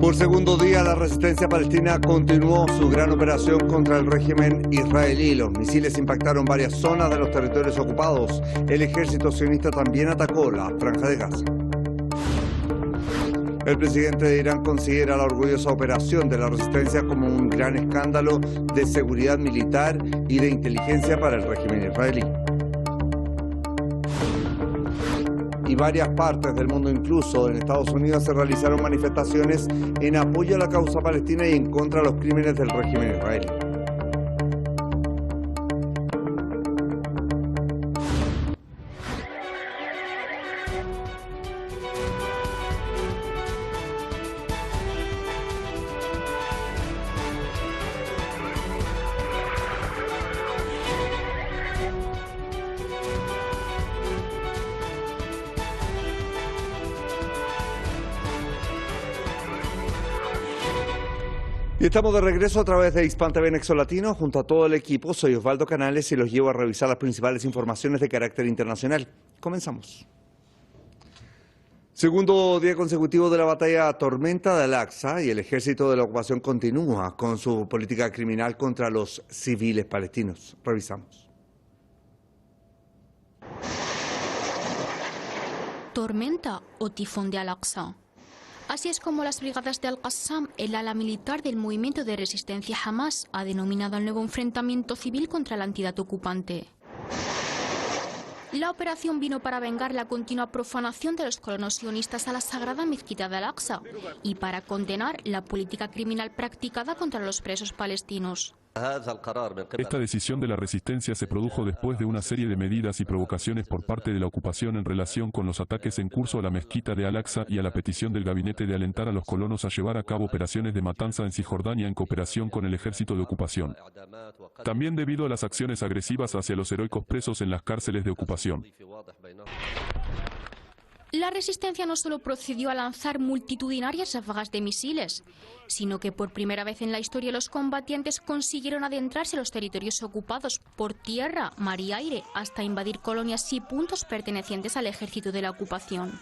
Por segundo día, la resistencia palestina continuó su gran operación contra el régimen israelí. Los misiles impactaron varias zonas de los territorios ocupados. El ejército sionista también atacó la Franja de Gaza. El presidente de Irán considera la orgullosa operación de la resistencia como un gran escándalo de seguridad militar y de inteligencia para el régimen israelí. Y varias partes del mundo, incluso en Estados Unidos, se realizaron manifestaciones en apoyo a la causa palestina y en contra de los crímenes del régimen israelí. Y estamos de regreso a través de Hispan TV Nexo Latino junto a todo el equipo. Soy Osvaldo Canales y los llevo a revisar las principales informaciones de carácter internacional. Comenzamos. Segundo día consecutivo de la batalla Tormenta de Al-Aqsa y el ejército de la ocupación continúa con su política criminal contra los civiles palestinos. Revisamos. Tormenta o tifón de Al-Aqsa. Así es como las brigadas de Al-Qassam, el ala militar del movimiento de resistencia Hamas, ha denominado el nuevo enfrentamiento civil contra la entidad ocupante. La operación vino para vengar la continua profanación de los colonos sionistas a la sagrada mezquita de Al-Aqsa y para condenar la política criminal practicada contra los presos palestinos. Esta decisión de la resistencia se produjo después de una serie de medidas y provocaciones por parte de la ocupación en relación con los ataques en curso a la mezquita de Al-Aqsa y a la petición del gabinete de alentar a los colonos a llevar a cabo operaciones de matanza en Cisjordania en cooperación con el ejército de ocupación. También debido a las acciones agresivas hacia los heroicos presos en las cárceles de ocupación. La resistencia no solo procedió a lanzar multitudinarias ráfagas de misiles, sino que por primera vez en la historia los combatientes consiguieron adentrarse a los territorios ocupados por tierra, mar y aire, hasta invadir colonias y puntos pertenecientes al ejército de la ocupación.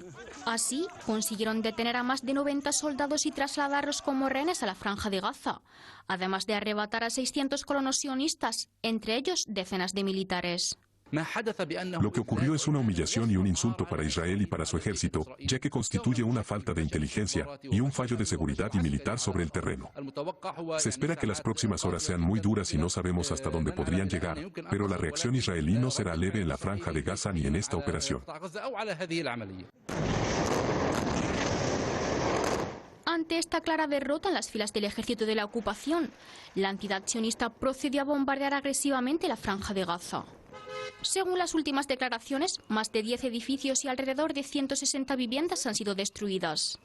Así, consiguieron detener a más de 90 soldados y trasladarlos como rehenes a la Franja de Gaza, además de arrebatar a 600 colonos sionistas, entre ellos decenas de militares. Lo que ocurrió es una humillación y un insulto para Israel y para su ejército, ya que constituye una falta de inteligencia y un fallo de seguridad y militar sobre el terreno. Se espera que las próximas horas sean muy duras y no sabemos hasta dónde podrían llegar, pero la reacción israelí no será leve en la Franja de Gaza ni en esta operación. Ante esta clara derrota en las filas del ejército de la ocupación, la entidad sionista procedió a bombardear agresivamente la Franja de Gaza. Según las últimas declaraciones, más de 10 edificios y alrededor de 160 viviendas han sido destruidas.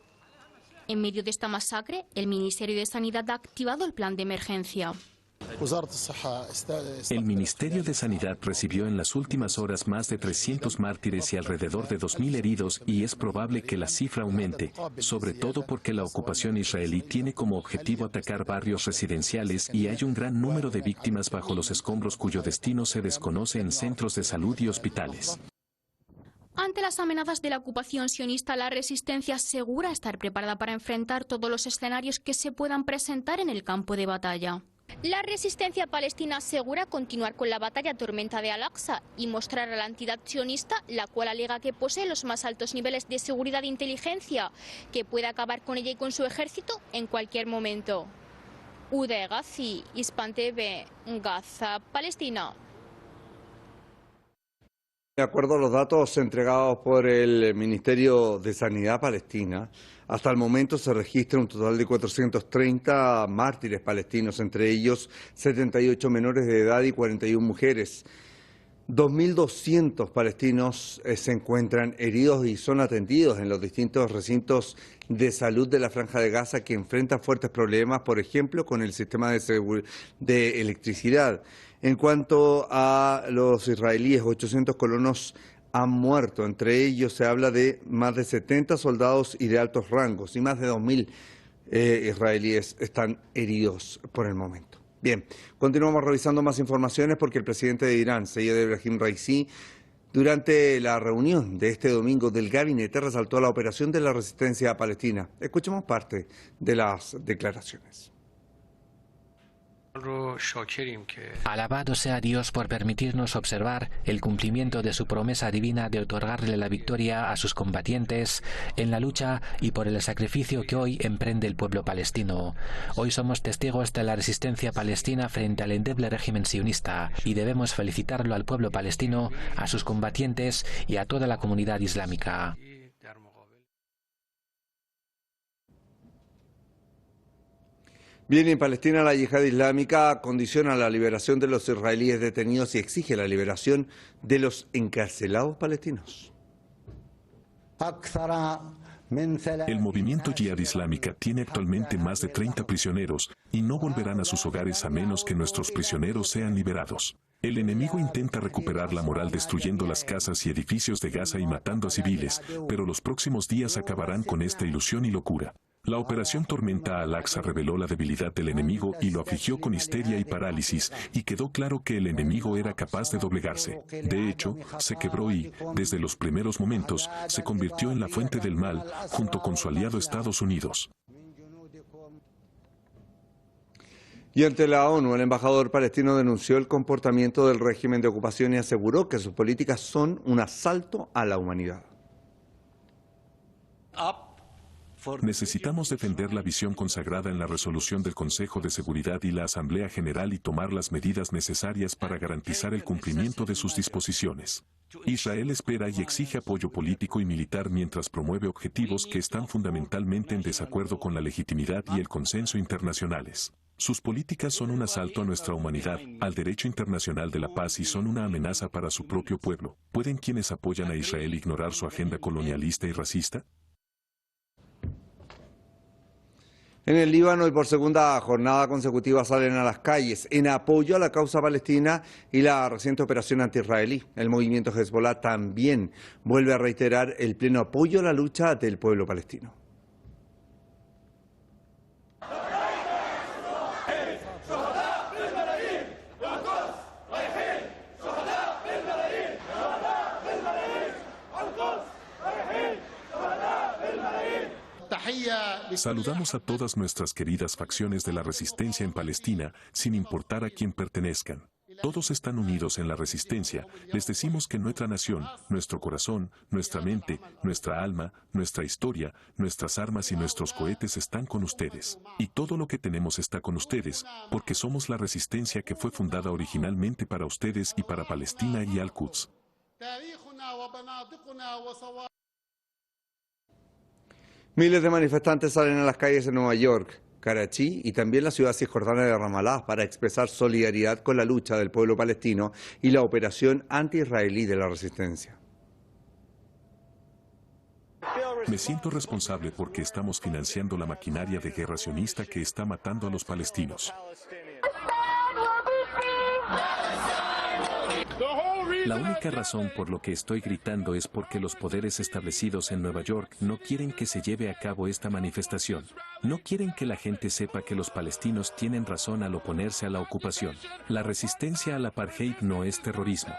En medio de esta masacre, el Ministerio de Sanidad ha activado el plan de emergencia. El Ministerio de Sanidad recibió en las últimas horas más de 300 mártires y alrededor de 2.000 heridos y es probable que la cifra aumente, sobre todo porque la ocupación israelí tiene como objetivo atacar barrios residenciales y hay un gran número de víctimas bajo los escombros cuyo destino se desconoce en centros de salud y hospitales. Ante las amenazas de la ocupación sionista, la resistencia asegura estar preparada para enfrentar todos los escenarios que se puedan presentar en el campo de batalla. La resistencia palestina asegura continuar con la batalla Tormenta de Al-Aqsa y mostrar a la entidad sionista, la cual alega que posee los más altos niveles de seguridad e inteligencia, que puede acabar con ella y con su ejército en cualquier momento. Uday Ghazi, Hispan TV, Gaza, Palestina. De acuerdo a los datos entregados por el Ministerio de Sanidad palestina, hasta el momento se registra un total de 430 mártires palestinos, entre ellos 78 menores de edad y 41 mujeres. 2.200 palestinos se encuentran heridos y son atendidos en los distintos recintos de salud de la Franja de Gaza, que enfrentan fuertes problemas, por ejemplo, con el sistema de electricidad. En cuanto a los israelíes, 800 colonos han muerto. Entre ellos se habla de más de 70 soldados y de altos rangos, y más de 2.000 israelíes están heridos por el momento. Bien, continuamos revisando más informaciones porque el presidente de Irán, Seyed Ebrahim Raisi, Durante la reunión de este domingo del gabinete resaltó la operación de la resistencia palestina. Escuchemos parte de las declaraciones. Alabado sea Dios por permitirnos observar el cumplimiento de su promesa divina de otorgarle la victoria a sus combatientes en la lucha y por el sacrificio que hoy emprende el pueblo palestino. Hoy somos testigos de la resistencia palestina frente al endeble régimen sionista y debemos felicitarlo al pueblo palestino, a sus combatientes y a toda la comunidad islámica. Bien, en Palestina la yihad islámica condiciona la liberación de los israelíes detenidos y exige la liberación de los encarcelados palestinos. El movimiento Yihad Islámica tiene actualmente más de 30 prisioneros y no volverán a sus hogares a menos que nuestros prisioneros sean liberados. El enemigo intenta recuperar la moral destruyendo las casas y edificios de Gaza y matando a civiles, pero los próximos días acabarán con esta ilusión y locura. La operación Tormenta Al-Aqsa reveló la debilidad del enemigo y lo afligió con histeria y parálisis, y quedó claro que el enemigo era capaz de doblegarse. De hecho, se quebró y, desde los primeros momentos, se convirtió en la fuente del mal, junto con su aliado Estados Unidos. Y ante la ONU, el embajador palestino denunció el comportamiento del régimen de ocupación y aseguró que sus políticas son un asalto a la humanidad. Necesitamos defender la visión consagrada en la resolución del Consejo de Seguridad y la Asamblea General y tomar las medidas necesarias para garantizar el cumplimiento de sus disposiciones. Israel espera y exige apoyo político y militar mientras promueve objetivos que están fundamentalmente en desacuerdo con la legitimidad y el consenso internacionales. Sus políticas son un asalto a nuestra humanidad, al derecho internacional de la paz y son una amenaza para su propio pueblo. ¿Pueden quienes apoyan a Israel ignorar su agenda colonialista y racista? En el Líbano y por segunda jornada consecutiva salen a las calles en apoyo a la causa palestina y la reciente operación anti-israelí. El movimiento Hezbollah también vuelve a reiterar el pleno apoyo a la lucha del pueblo palestino. Saludamos a todas nuestras queridas facciones de la resistencia en Palestina, sin importar a quién pertenezcan. Todos están unidos en la resistencia. Les decimos que nuestra nación, nuestro corazón, nuestra mente, nuestra alma, nuestra historia, nuestras armas y nuestros cohetes están con ustedes. Y todo lo que tenemos está con ustedes, porque somos la resistencia que fue fundada originalmente para ustedes y para Palestina y Al-Quds. Miles de manifestantes salen a las calles en Nueva York, Karachi y también la ciudad cisjordana de Ramallah para expresar solidaridad con la lucha del pueblo palestino y la operación anti-israelí de la resistencia. Me siento responsable porque estamos financiando la maquinaria de guerra sionista que está matando a los palestinos. La única razón por lo que estoy gritando es porque los poderes establecidos en Nueva York no quieren que se lleve a cabo esta manifestación. No quieren que la gente sepa que los palestinos tienen razón al oponerse a la ocupación. La resistencia al apartheid no es terrorismo.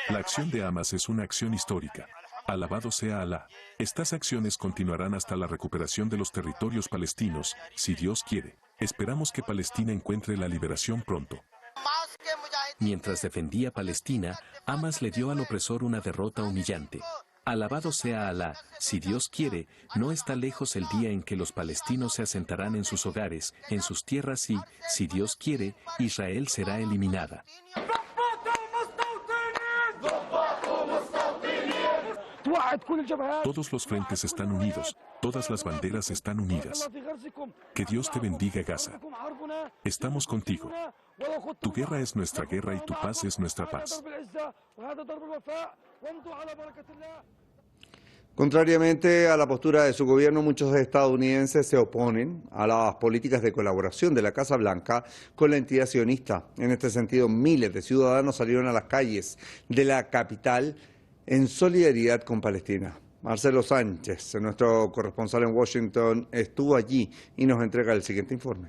La acción de Hamas es una acción histórica. Alabado sea Alá. Estas acciones continuarán hasta la recuperación de los territorios palestinos, si Dios quiere. Esperamos que Palestina encuentre la liberación pronto. Mientras defendía Palestina, Hamas le dio al opresor una derrota humillante. Alabado sea Alá, si Dios quiere, no está lejos el día en que los palestinos se asentarán en sus hogares, en sus tierras y, si Dios quiere, Israel será eliminada. Todos los frentes están unidos, todas las banderas están unidas. Que Dios te bendiga, Gaza. Estamos contigo. Tu guerra es nuestra guerra y tu paz es nuestra paz. Contrariamente a la postura de su gobierno, muchos estadounidenses se oponen a las políticas de colaboración de la Casa Blanca con la entidad sionista. En este sentido, miles de ciudadanos salieron a las calles de la capital en solidaridad con Palestina. Marcelo Sánchez, nuestro corresponsal en Washington, estuvo allí y nos entrega el siguiente informe.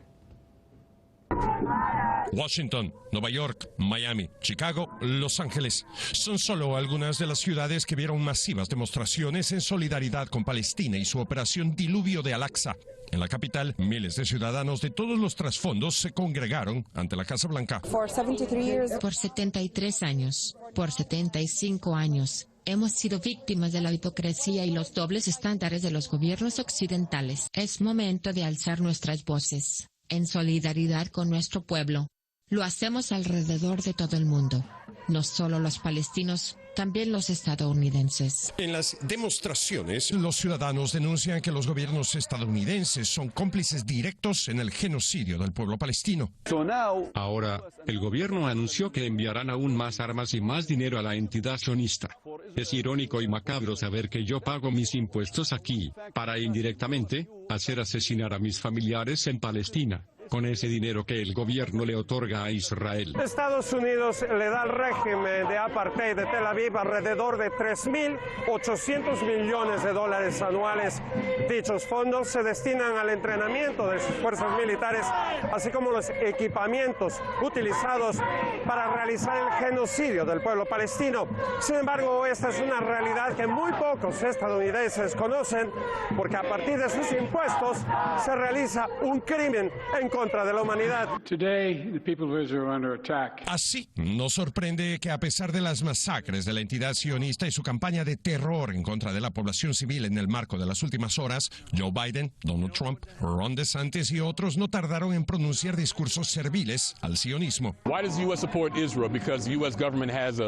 Washington, Nueva York, Miami, Chicago, Los Ángeles. Son solo algunas de las ciudades que vieron masivas demostraciones en solidaridad con Palestina y su operación Diluvio de Al-Aqsa. En la capital, miles de ciudadanos de todos los trasfondos se congregaron ante la Casa Blanca. Por 73 años, por 75 años, hemos sido víctimas de la hipocresía y los dobles estándares de los gobiernos occidentales. Es momento de alzar nuestras voces, en solidaridad con nuestro pueblo. Lo hacemos alrededor de todo el mundo, no solo los palestinos, también los estadounidenses. En las demostraciones, los ciudadanos denuncian que los gobiernos estadounidenses son cómplices directos en el genocidio del pueblo palestino. Ahora, el gobierno anunció que enviarán aún más armas y más dinero a la entidad sionista. Es irónico y macabro saber que yo pago mis impuestos aquí, para indirectamente, hacer asesinar a mis familiares en Palestina, con ese dinero que el gobierno le otorga a Israel. Estados Unidos le da al régimen de apartheid de Tel Aviv alrededor de 3.800 millones de dólares anuales. Dichos fondos se destinan al entrenamiento de sus fuerzas militares, así como los equipamientos utilizados para realizar el genocidio del pueblo palestino. Sin embargo, esta es una realidad que muy pocos estadounidenses conocen, porque a partir de sus impuestos se realiza un crimen en contra de la humanidad. Así, nos sorprende que a pesar de las masacres de la entidad sionista y su campaña de terror en contra de la población civil en el marco de las últimas horas, Joe Biden, Donald Trump, Ron DeSantis y otros no tardaron en pronunciar discursos serviles al sionismo.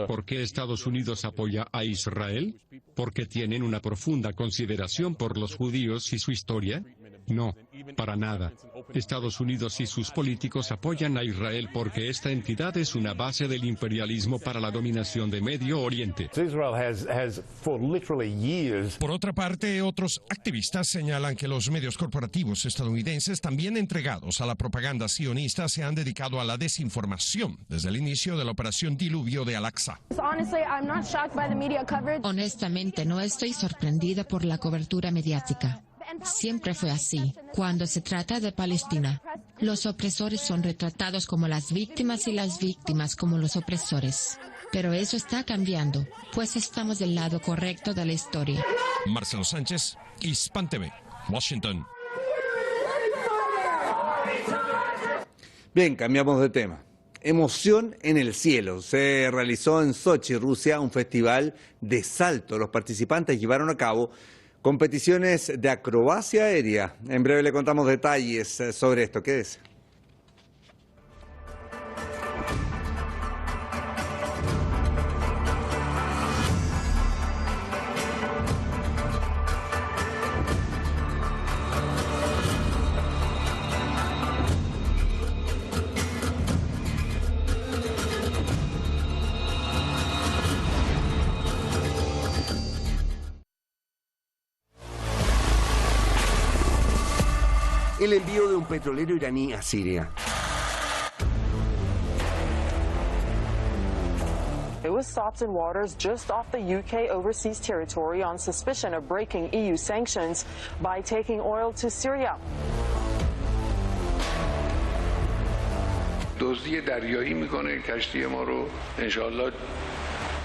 ¿Por qué Estados Unidos apoya a Israel? ¿Porque tienen una profunda consideración por los judíos y su historia? No, para nada. Estados Unidos y sus políticos apoyan a Israel porque esta entidad es una base del imperialismo para la dominación de Medio Oriente. Por otra parte, otros activistas señalan que los medios corporativos estadounidenses, también entregados a la propaganda sionista, se han dedicado a la desinformación desde el inicio de la operación Diluvio de Al-Aqsa. Honestamente, no estoy sorprendida por la cobertura mediática. Siempre fue así. Cuando se trata de Palestina, los opresores son retratados como las víctimas y las víctimas como los opresores. Pero eso está cambiando, pues estamos del lado correcto de la historia. Marcelo Sánchez, Hispan TV, Washington. Bien, cambiamos de tema. Emoción en el cielo. Se realizó en Sochi, Rusia, un festival de salto. Los participantes llevaron a cabo competiciones de acrobacia aérea. En breve le contamos detalles sobre esto. Quédese. El envío de un petrolero iraní a Siria. It was stopped in waters just off the UK overseas territory on suspicion of breaking EU sanctions by taking oil to Syria. دزدی دریایی میکنه کشتی ما رو انشالله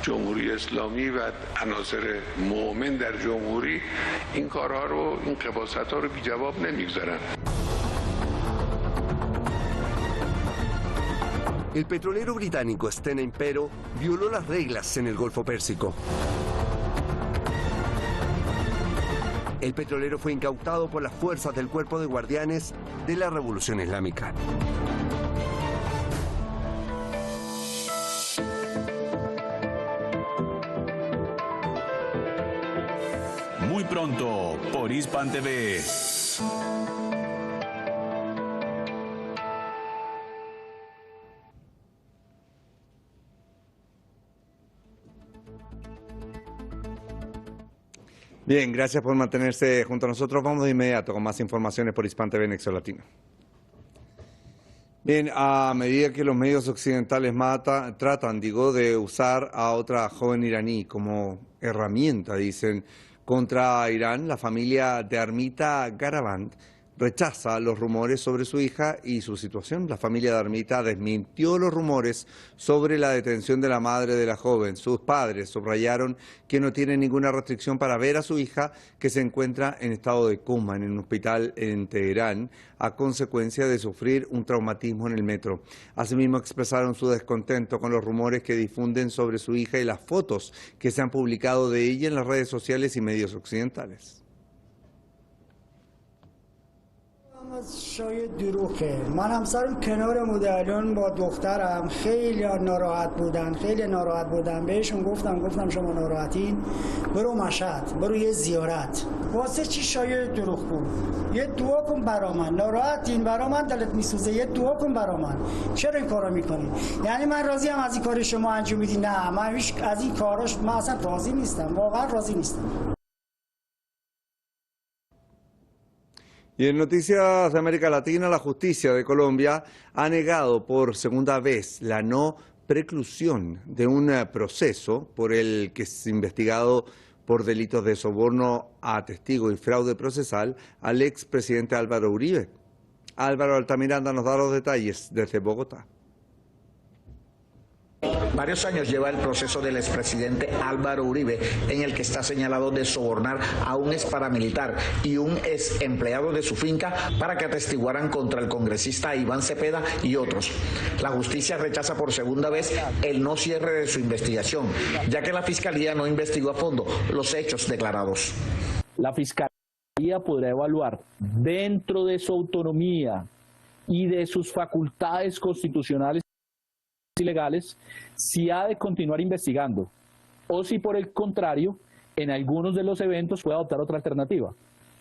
جمهوری اسلامی و عناصر مؤمن در جمهوری این کارها رو این قباست‌ها رو بی جواب نمیگذارن. El petrolero británico Stena Impero violó las reglas en el Golfo Pérsico. El petrolero fue incautado por las fuerzas del Cuerpo de Guardianes de la Revolución Islámica. Muy pronto por Hispan TV. Bien, gracias por mantenerse junto a nosotros. Vamos de inmediato con más informaciones por Hispan TV Nexo Latino. Bien, a medida que los medios occidentales tratan de usar a otra joven iraní como herramienta, dicen, Contra Irán, la familia de Armita Garaband rechaza los rumores sobre su hija y su situación. La familia de Armita desmintió los rumores sobre la detención de la madre de la joven. Sus padres subrayaron que no tienen ninguna restricción para ver a su hija, que se encuentra en estado de coma en un hospital en Teherán a consecuencia de sufrir un traumatismo en el metro. Asimismo, expresaron su descontento con los rumores que difunden sobre su hija y las fotos que se han publicado de ella en las redes sociales y medios occidentales. شاید دروغه. من همسرم کنار مدلیون با دخترم خیلی ناراحت بودن بهشون گفتم شما ناراحتین برو مشهد، برو یه زیارت. واسه چی شاید دروغ کن؟ یه دعا کن برا من. ناراحتین برا من دلت میسوزه، یه دعا کن برا من. چرا این کارا میکنین؟ یعنی من راضی ام از این کاری شما انجام میدین؟ نه، من هیچ از این کاراش من اصلا راضی نیستم. واقعا راضی نیستم. Y en noticias de América Latina, la justicia de Colombia ha negado por segunda vez la no preclusión de un proceso por el que es investigado por delitos de soborno a testigo y fraude procesal al expresidente Álvaro Uribe. Álvaro Altamiranda nos da los detalles desde Bogotá. Varios años lleva el proceso del expresidente Álvaro Uribe, en el que está señalado de sobornar a un ex paramilitar y un ex empleado de su finca para que atestiguaran contra el congresista Iván Cepeda y otros. La justicia rechaza por segunda vez el no cierre de su investigación, ya que la fiscalía no investigó a fondo los hechos declarados. La fiscalía podrá evaluar dentro de su autonomía y de sus facultades constitucionales y legales si ha de continuar investigando o si por el contrario en algunos de los eventos puede adoptar otra alternativa.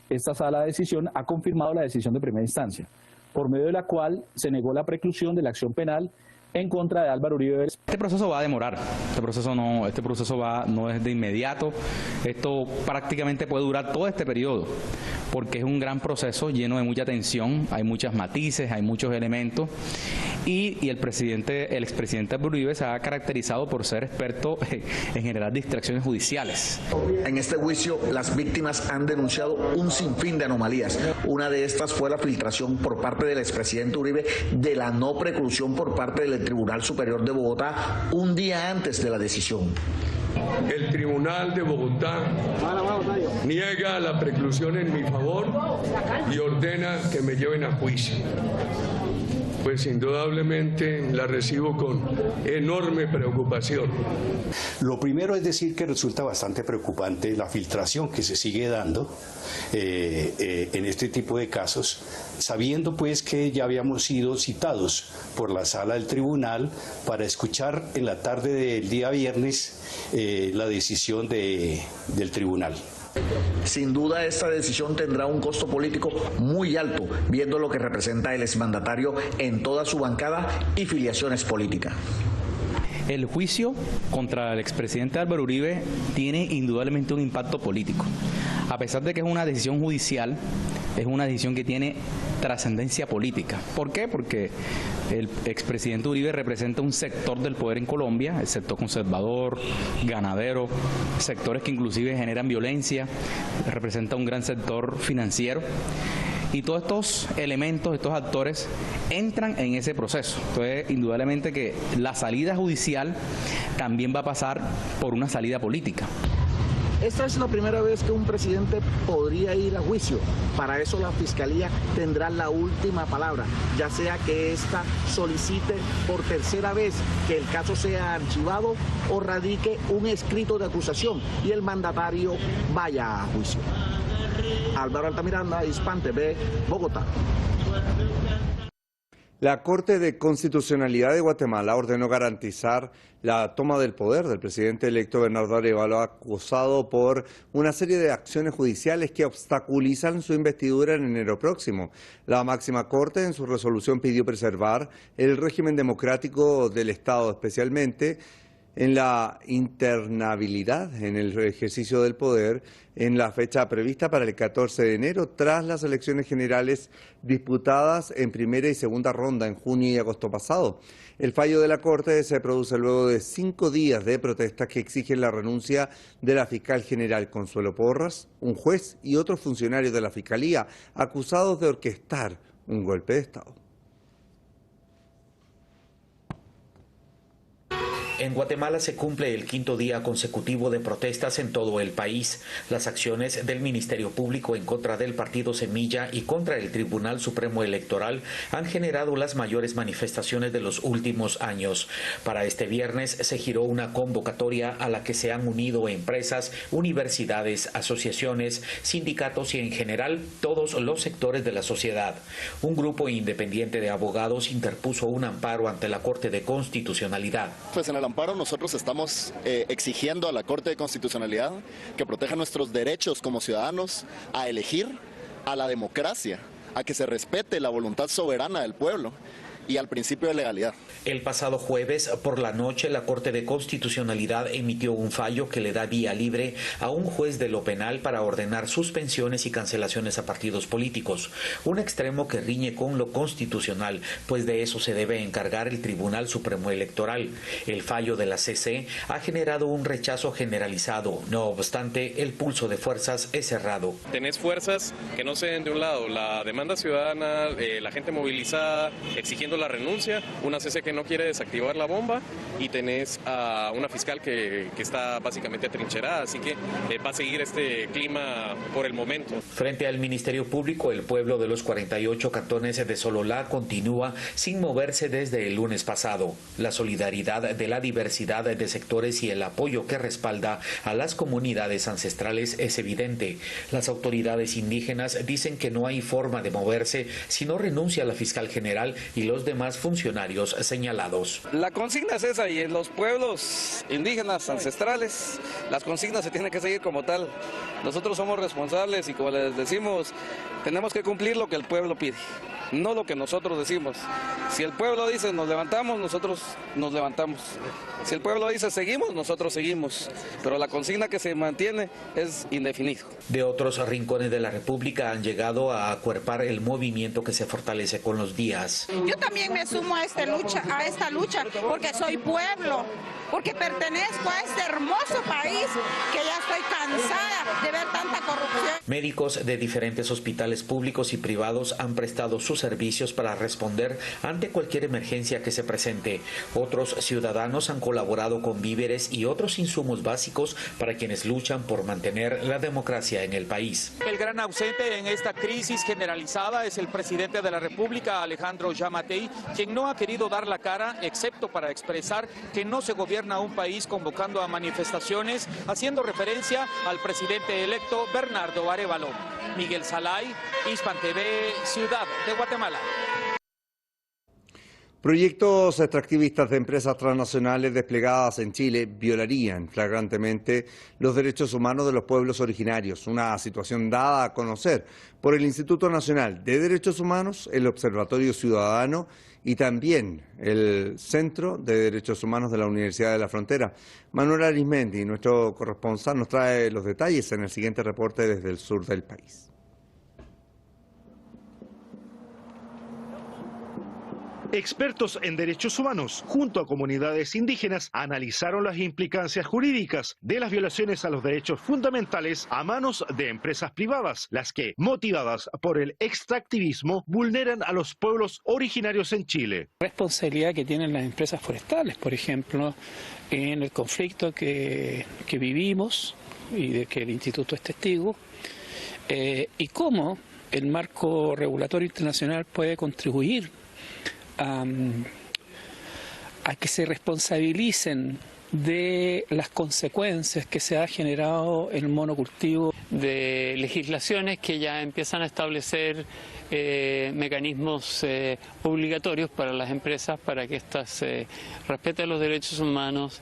Esta sala de decisión ha confirmado la decisión de primera instancia, por medio de la cual se negó la preclusión de la acción penal en contra de Álvaro Uribe. Este proceso va a demorar, este proceso no es de inmediato, esto prácticamente puede durar todo este periodo, porque es un gran proceso lleno de mucha tensión, hay muchos matices, hay muchos elementos, y el expresidente Álvaro Uribe se ha caracterizado por ser experto en generar distracciones judiciales. En este juicio, las víctimas han denunciado un sinfín de anomalías. Una de estas fue la filtración por parte del expresidente Uribe de la no preclusión por parte del Tribunal Superior de Bogotá un día antes de la decisión. El Tribunal de Bogotá niega la preclusión en mi favor y ordena que me lleven a juicio. Pues indudablemente la recibo con enorme preocupación. Lo primero es decir que resulta bastante preocupante la filtración que se sigue dando en este tipo de casos, sabiendo pues que ya habíamos sido citados por la sala del tribunal para escuchar en la tarde del día viernes la decisión del tribunal. Sin duda esta decisión tendrá un costo político muy alto, viendo lo que representa el exmandatario en toda su bancada y filiaciones políticas. El juicio contra el expresidente Álvaro Uribe tiene indudablemente un impacto político. A pesar de que es una decisión judicial, es una decisión que tiene trascendencia política. ¿Por qué? Porque el expresidente Uribe representa un sector del poder en Colombia, el sector conservador, ganadero, sectores que inclusive generan violencia, representa un gran sector financiero. Y todos estos elementos, estos actores, entran en ese proceso. Entonces, indudablemente que la salida judicial también va a pasar por una salida política. Esta es la primera vez que un presidente podría ir a juicio. Para eso la Fiscalía tendrá la última palabra, ya sea que ésta solicite por tercera vez que el caso sea archivado o radique un escrito de acusación y el mandatario vaya a juicio. Álvaro Altamiranda, Hispan TV, Bogotá. La Corte de Constitucionalidad de Guatemala ordenó garantizar la toma del poder del presidente electo Bernardo Arévalo, acusado por una serie de acciones judiciales que obstaculizan su investidura en enero próximo. La máxima Corte en su resolución pidió preservar el régimen democrático del Estado, especialmente en la internabilidad en el ejercicio del poder en la fecha prevista para el 14 de enero, tras las elecciones generales disputadas en primera y segunda ronda en junio y agosto pasado. El fallo de la Corte se produce luego de 5 días de protestas que exigen la renuncia de la fiscal general Consuelo Porras, un juez y otros funcionarios de la Fiscalía acusados de orquestar un golpe de Estado. En Guatemala se cumple el 5º día consecutivo de protestas en todo el país. Las acciones del Ministerio Público en contra del Partido Semilla y contra el Tribunal Supremo Electoral han generado las mayores manifestaciones de los últimos años. Para este viernes se giró una convocatoria a la que se han unido empresas, universidades, asociaciones, sindicatos y en general todos los sectores de la sociedad. Un grupo independiente de abogados interpuso un amparo ante la Corte de Constitucionalidad. Pues en el amparo nosotros estamos exigiendo a la Corte de Constitucionalidad que proteja nuestros derechos como ciudadanos a elegir, a la democracia, a que se respete la voluntad soberana del pueblo y al principio de legalidad. El pasado jueves por la noche la Corte de Constitucionalidad emitió un fallo que le da vía libre a un juez de lo penal para ordenar suspensiones y cancelaciones a partidos políticos, un extremo que riñe con lo constitucional, pues de eso se debe encargar el Tribunal Supremo Electoral. El fallo de la CC ha generado un rechazo generalizado, no obstante el pulso de fuerzas es cerrado. Tenés fuerzas que no ceden de un lado, la demanda ciudadana, la gente movilizada exigiendo la renuncia, una CC que no quiere desactivar la bomba y tenés a una fiscal que está básicamente atrincherada, así que va a seguir este clima por el momento. Frente al Ministerio Público, el pueblo de los 48 cantones de Sololá continúa sin moverse desde el lunes pasado. La solidaridad de la diversidad de sectores y el apoyo que respalda a las comunidades ancestrales es evidente. Las autoridades indígenas dicen que no hay forma de moverse si no renuncia la fiscal general y los demás funcionarios señalados. La consigna es esa y en los pueblos indígenas ancestrales las consignas se tienen que seguir como tal. Nosotros somos responsables y como les decimos, tenemos que cumplir lo que el pueblo pide, no lo que nosotros decimos. Si el pueblo dice nos levantamos, nosotros nos levantamos. Si el pueblo dice seguimos, nosotros seguimos. Pero la consigna que se mantiene es indefinido. De otros rincones de la República han llegado a acuerpar el movimiento que se fortalece con los días. Yo también me sumo a esta lucha porque soy pueblo, porque pertenezco a este hermoso país que ya estoy cansada de ver tanta corrupción. Médicos de diferentes hospitales públicos y privados han prestado sus servicios para responder ante cualquier emergencia que se presente. Otros ciudadanos han colaborado con víveres y otros insumos básicos para quienes luchan por mantener la democracia en el país. El gran ausente en esta crisis generalizada es el presidente de la República, Alejandro Yamatei, quien no ha querido dar la cara, excepto para expresar que no se gobierna un país convocando a manifestaciones, haciendo referencia al presidente electo Bernardo Arévalo. Miguel Salay, Hispan TV, Ciudad de Guatemala. Proyectos extractivistas de empresas transnacionales desplegadas en Chile violarían flagrantemente los derechos humanos de los pueblos originarios, una situación dada a conocer por el Instituto Nacional de Derechos Humanos, el Observatorio Ciudadano y también el Centro de Derechos Humanos de la Universidad de la Frontera. Manuel Arismendi, nuestro corresponsal, nos trae los detalles en el siguiente reporte desde el sur del país. Expertos en derechos humanos, junto a comunidades indígenas, analizaron las implicancias jurídicas de las violaciones a los derechos fundamentales a manos de empresas privadas, las que, motivadas por el extractivismo, vulneran a los pueblos originarios en Chile. Responsabilidad que tienen las empresas forestales, por ejemplo, en el conflicto que vivimos y de que el Instituto es testigo, y cómo el marco regulatorio internacional puede contribuir a que se responsabilicen de las consecuencias que se ha generado el monocultivo. De legislaciones que ya empiezan a establecer mecanismos obligatorios para las empresas para que éstas respeten los derechos humanos,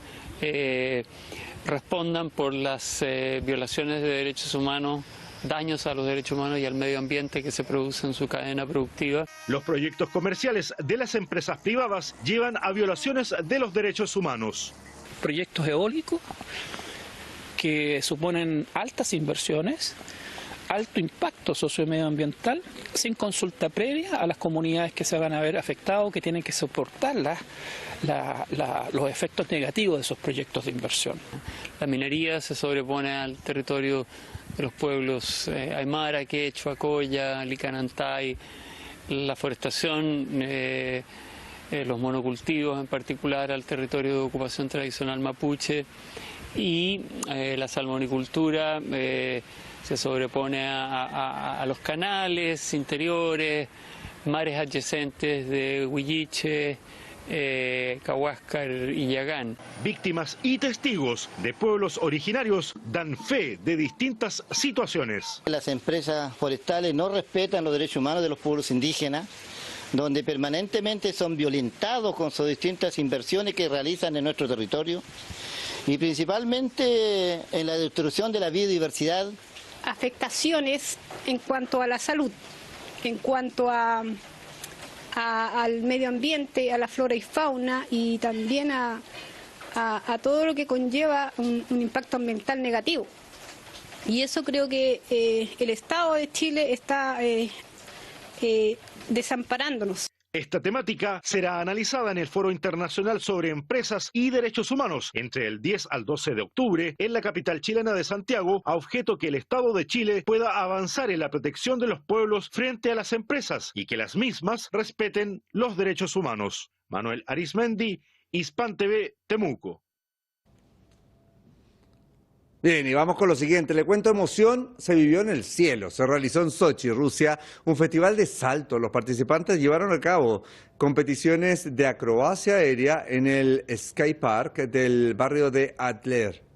respondan por las violaciones de derechos humanos, daños a los derechos humanos y al medio ambiente que se produce en su cadena productiva. Los proyectos comerciales de las empresas privadas llevan a violaciones de los derechos humanos. proyectos eólicos que suponen altas inversiones, alto impacto sociomedioambiental, sin consulta previa a las comunidades que se van a ver afectadas, que tienen que soportar los efectos negativos de esos proyectos de inversión. La minería se sobrepone al territorio de los pueblos Aymara, Quechua, Coya, Licanantay, la forestación, los monocultivos en particular al territorio de ocupación tradicional mapuche, y la salmonicultura se sobrepone a los canales interiores, mares adyacentes de Huilliche, Cahuáscar y Yagán. Víctimas y testigos de pueblos originarios dan fe de distintas situaciones. Las empresas forestales no respetan los derechos humanos de los pueblos indígenas, donde permanentemente son violentados con sus distintas inversiones que realizan en nuestro territorio, y principalmente en la destrucción de la biodiversidad. Afectaciones en cuanto a la salud, en cuanto al medio ambiente, a la flora y fauna, y también a todo lo que conlleva un impacto ambiental negativo. Y eso creo que el Estado de Chile está desamparándonos. Esta temática será analizada en el Foro Internacional sobre Empresas y Derechos Humanos entre el 10 al 12 de octubre en la capital chilena de Santiago, a objeto que el Estado de Chile pueda avanzar en la protección de los pueblos frente a las empresas y que las mismas respeten los derechos humanos. Manuel Arismendi, Hispan TV, Temuco. Bien, y vamos con lo siguiente. Le cuento, emoción se vivió en el cielo. Se realizó en Sochi, Rusia, un festival de salto. Los participantes llevaron a cabo competiciones de acrobacia aérea en el Sky Park del barrio de Adler.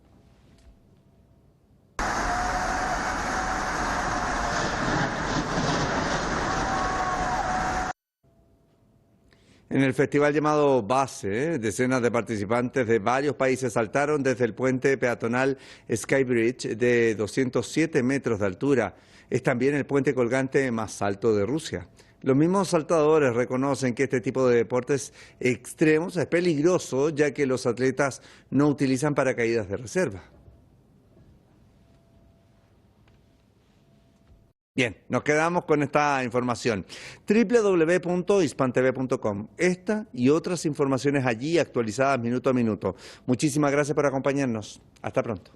En el festival llamado Base, decenas de participantes de varios países saltaron desde el puente peatonal Sky Bridge de 207 metros de altura. Es también el puente colgante más alto de Rusia. Los mismos saltadores reconocen que este tipo de deportes extremos es peligroso, ya que los atletas no utilizan paracaídas de reserva. Bien, nos quedamos con esta información. www.hispantv.com. Esta y otras informaciones allí actualizadas minuto a minuto. Muchísimas gracias por acompañarnos. Hasta pronto.